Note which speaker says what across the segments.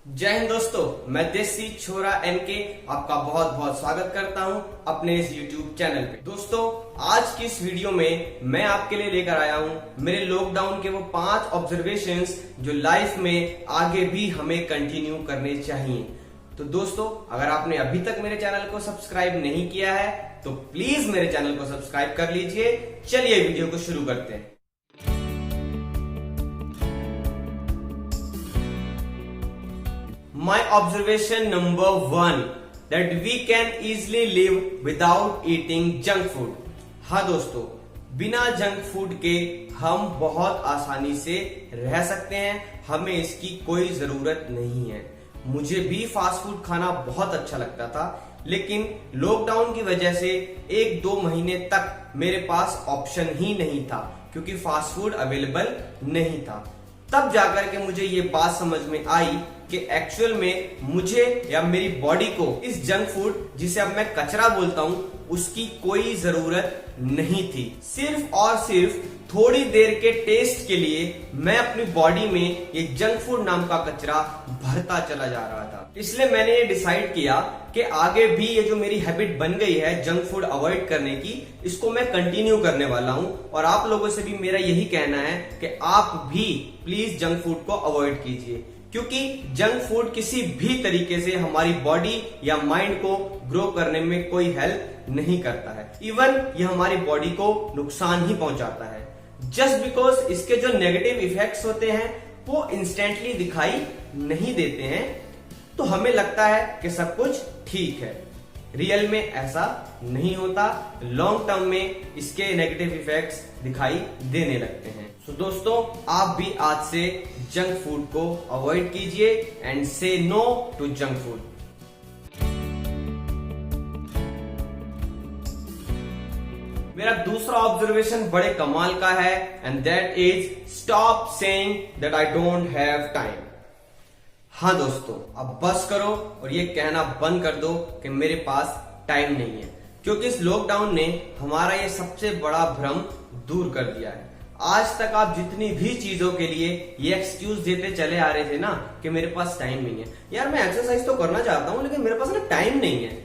Speaker 1: जय हिंद दोस्तों, मैं देसी छोरा एनके आपका बहुत बहुत स्वागत करता हूं अपने इस YouTube चैनल पे। दोस्तों, आज की इस वीडियो में मैं आपके लिए लेकर आया हूं मेरे लॉकडाउन के वो 5 ऑब्जर्वेशंस जो लाइफ में आगे भी हमें कंटिन्यू करने चाहिए। तो दोस्तों, अगर आपने अभी तक मेरे चैनल को सब्सक्राइब नहीं किया है तो प्लीज मेरे चैनल को सब्सक्राइब कर लीजिए। चलिए वीडियो को शुरू करते हैं। My observation number 1 that we can easily live without eating junk food। हाँ दोस्तों, बिना जंक फूड के हम बहुत आसानी से रह सकते हैं, हमें इसकी कोई जरूरत नहीं है। मुझे भी फास्ट फूड खाना बहुत अच्छा लगता था, लेकिन लॉकडाउन की वजह से 1-2 महीने तक मेरे पास ऑप्शन ही नहीं था क्योंकि फास्ट फूड अवेलेबल नहीं था। तब जाकर के मुझे ये बात समझ में आई कि एक्चुअल में मुझे या मेरी बॉडी को इस जंक फूड, जिसे अब मैं कचरा बोलता हूं, उसकी कोई जरूरत नहीं थी। सिर्फ और सिर्फ थोड़ी देर के टेस्ट के लिए मैं अपनी बॉडी में ये जंक फूड नाम का कचरा भरता चला जा रहा था। इसलिए मैंने ये डिसाइड किया कि आगे भी ये जो मेरी हैबिट बन गई है जंक फूड अवॉइड करने की, इसको मैं कंटिन्यू करने वाला हूं। और आप लोगों से भी मेरा यही कहना है कि आप भी प्लीज जंक फूड को अवॉइड कीजिए, क्योंकि जंक फूड किसी भी तरीके से हमारी बॉडी या माइंड को ग्रो करने में कोई हेल्प नहीं करता है। इवन ये हमारी बॉडी को नुकसान ही पहुंचाता है, जस्ट बिकॉज इसके जो नेगेटिव इफेक्ट्स होते हैं वो इंस्टेंटली दिखाई नहीं देते हैं, तो हमें लगता है कि सब कुछ ठीक है। रियल में ऐसा नहीं होता, लॉन्ग टर्म में इसके नेगेटिव इफेक्ट्स दिखाई देने लगते हैं। तो दोस्तों, आप भी आज से जंक फूड को अवॉइड कीजिए एंड से नो टू जंक फूड। मेरा दूसरा ऑब्जर्वेशन बड़े कमाल का है and that is stop saying that I don't have time. हाँ दोस्तों, अब बस करो और ये कहना बंद कर दो कि मेरे पास टाइम नहीं है, क्योंकि इस लॉकडाउन ने हमारा ये सबसे बड़ा भ्रम दूर कर दिया है। आज तक आप जितनी भी चीजों के लिए ये एक्सक्यूज देते चले आ रहे थे ना कि मेरे पास टाइम नहीं है। यार, मैं एक्सरसाइज तो करना चाहता हूँ लेकिन मेरे पास ना टाइम नहीं है।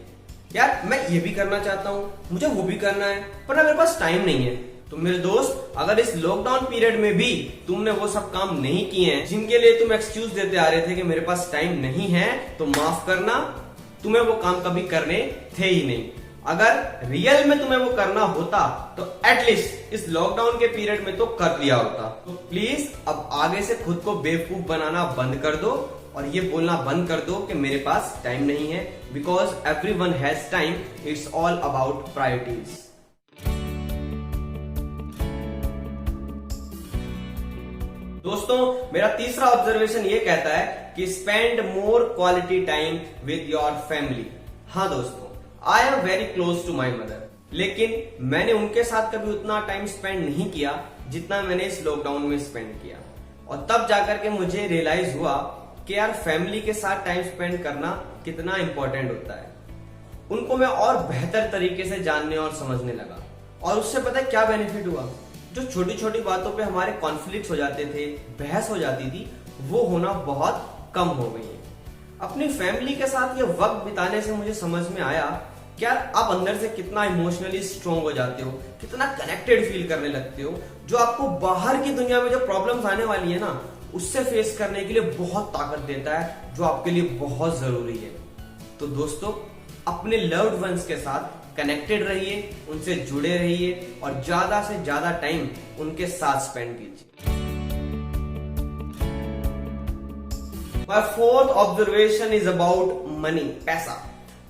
Speaker 1: यार, मैं ये भी करना चाहता हूँ, मुझे वो भी करना है, पर ना मेरे पास टाइम नहीं है। तो मेरे दोस्त, अगर इस लॉकडाउन पीरियड में भी तुमने वो सब काम नहीं किए हैं जिनके लिए तुम एक्सक्यूज देते आ रहे थे कि मेरे पास टाइम नहीं है, तो माफ करना, तुम्हें वो काम कभी करने थे ही नहीं। अगर रियल में तुम्हें वो करना होता तो एटलीस्ट इस लॉकडाउन के पीरियड में तो कर लिया होता। तो प्लीज अब आगे से खुद को बेवकूफ बनाना बंद कर दो और ये बोलना बंद कर दो कि मेरे पास टाइम नहीं है, because everyone has time, it's all about priorities. दोस्तों, मेरा तीसरा ऑब्जर्वेशन ये कहता है कि spend more quality time with your family. हाँ दोस्तों, I am very close to my mother, लेकिन मैंने उनके साथ कभी उतना टाइम स्पेंड नहीं किया जितना मैंने इस लॉकडाउन में स्पेंड किया। और तब जाकर के मुझे रियलाइज हुआ कि यार, फैमिली के साथ टाइम स्पेंड करना कितना इंपॉर्टेंट होता है। उनको मैं और बेहतर तरीके से जानने और समझने लगा, और उससे पता है क्या बेनिफिट हुआ? जो छोटी छोटी बातों पे हमारे कॉन्फ्लिक्ट हो जाते थे, बहस हो जाती थी, वो होना बहुत कम हो गई है। अपनी फैमिली के साथ ये वक्त बिताने से मुझे समझ में आया कि यार, आप अंदर से कितना इमोशनली स्ट्रांग हो जाते हो, कितना कनेक्टेड फील करने लगते हो, जो आपको बाहर की दुनिया में जो प्रॉब्लम्स आने वाली है ना, उससे फेस करने के लिए बहुत ताकत देता है, जो आपके लिए बहुत जरूरी है। तो दोस्तों, अपने लव्ड वंस के साथ कनेक्टेड रहिए, उनसे जुड़े रहिए और ज्यादा से ज्यादा टाइम उनके साथ स्पेंड कीजिए। My fourth observation is about money, पैसा।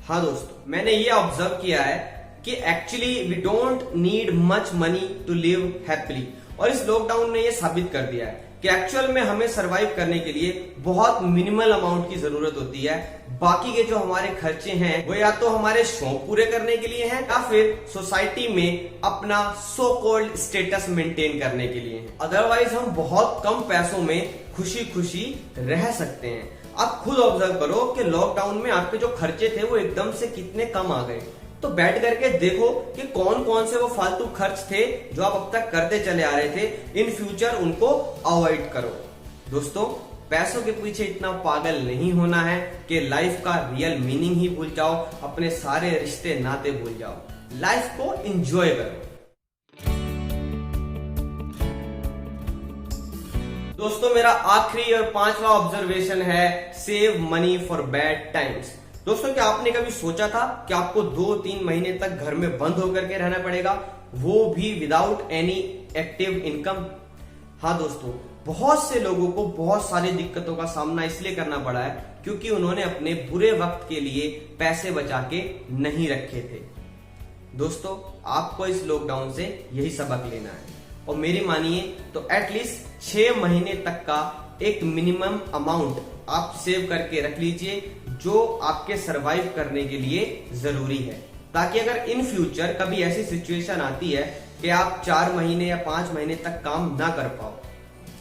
Speaker 1: हाँ दोस्तों, मैंने ये ऑब्जर्व किया है कि actually we don't need much money to live happily. और इस लॉकडाउन ने ये साबित कर दिया है कि एक्चुअल में हमें सरवाइव करने के लिए बहुत मिनिमल अमाउंट की जरूरत होती है। बाकी के जो हमारे खर्चे हैं वो या तो हमारे शौक पूरे करने के लिए हैं या फिर सोसाइटी में अपना सो कॉल्ड स्टेटस मेंटेन करने के लिए हैं। अदरवाइज हम बहुत कम पैसों में खुशी खुशी रह सकते हैं। आप खुद ऑब्जर्व करो कि लॉकडाउन में आपके जो खर्चे थे वो एकदम से कितने कम आ गए। तो बैठ करके देखो कि कौन कौन से वो फालतू खर्च थे जो आप अब तक करते चले आ रहे थे, इन फ्यूचर उनको अवॉइड करो। दोस्तों, पैसों के पीछे इतना पागल नहीं होना है कि लाइफ का रियल मीनिंग ही भूल जाओ, अपने सारे रिश्ते नाते भूल जाओ। लाइफ को एंजॉय करो। दोस्तों मेरा आखिरी और 5वां ऑब्जर्वेशन है, save money for bad times. दोस्तों क्या आपने कभी सोचा था कि आपको 2-3 महीने तक घर में बंद होकर के रहना पड़ेगा, वो भी विदाउट एनी एक्टिव इनकम? हाँ दोस्तों, बहुत से लोगों को बहुत सारी दिक्कतों का सामना इसलिए करना पड़ा है क्योंकि उन्होंने अपने बुरे वक्त के लिए पैसे बचा के नहीं रखे थे। दोस्तों आपको इस लॉकडाउन से यही सबक लेना है और मेरी मानिए तो एटलीस्ट 6 महीने तक का एक मिनिमम अमाउंट आप सेव करके रख लीजिए जो आपके सरवाइव करने के लिए जरूरी है, ताकि अगर इन फ्यूचर कभी ऐसी सिचुएशन आती है कि आप 4 महीने या 5 महीने तक काम ना कर पाओ,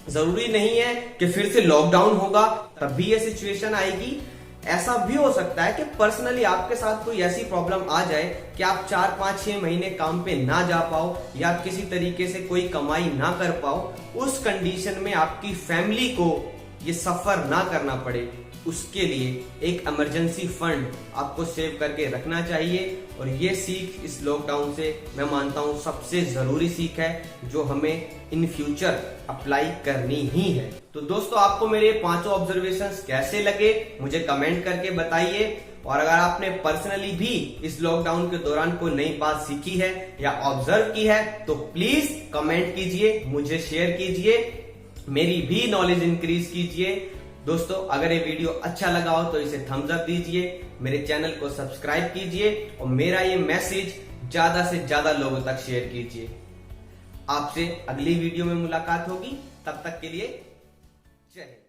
Speaker 1: जरूरी नहीं है कि फिर से लॉकडाउन होगा तब भी ये सिचुएशन आएगी। ऐसा भी हो सकता है कि पर्सनली आपके साथ कोई ऐसी प्रॉब्लम आ जाए कि आप 4-5-6 महीने काम पे ना जा पाओ या किसी तरीके से कोई कमाई ना कर पाओ। उस कंडीशन में आपकी फैमिली को ये सफर ना करना पड़े, उसके लिए एक इमरजेंसी फंड आपको सेव करके रखना चाहिए। और ये सीख इस लॉकडाउन से मैं मानता हूं सबसे जरूरी सीख है जो हमें इन फ्यूचर अप्लाई करनी ही है। तो दोस्तों आपको मेरे 5 ऑब्जर्वेशंस कैसे लगे मुझे कमेंट करके बताइए। और अगर आपने पर्सनली भी इस लॉकडाउन के दौरान कोई नई बात सीखी है या ऑब्जर्व की है तो प्लीज कमेंट कीजिए, मुझे शेयर कीजिए, मेरी भी नॉलेज इंक्रीज कीजिए। दोस्तों अगर ये वीडियो अच्छा लगा हो तो इसे थम्स अप दीजिए, मेरे चैनल को सब्सक्राइब कीजिए और मेरा ये मैसेज ज्यादा से ज्यादा लोगों तक शेयर कीजिए। आपसे अगली वीडियो में मुलाकात होगी, तब तक के लिए जय हिंद।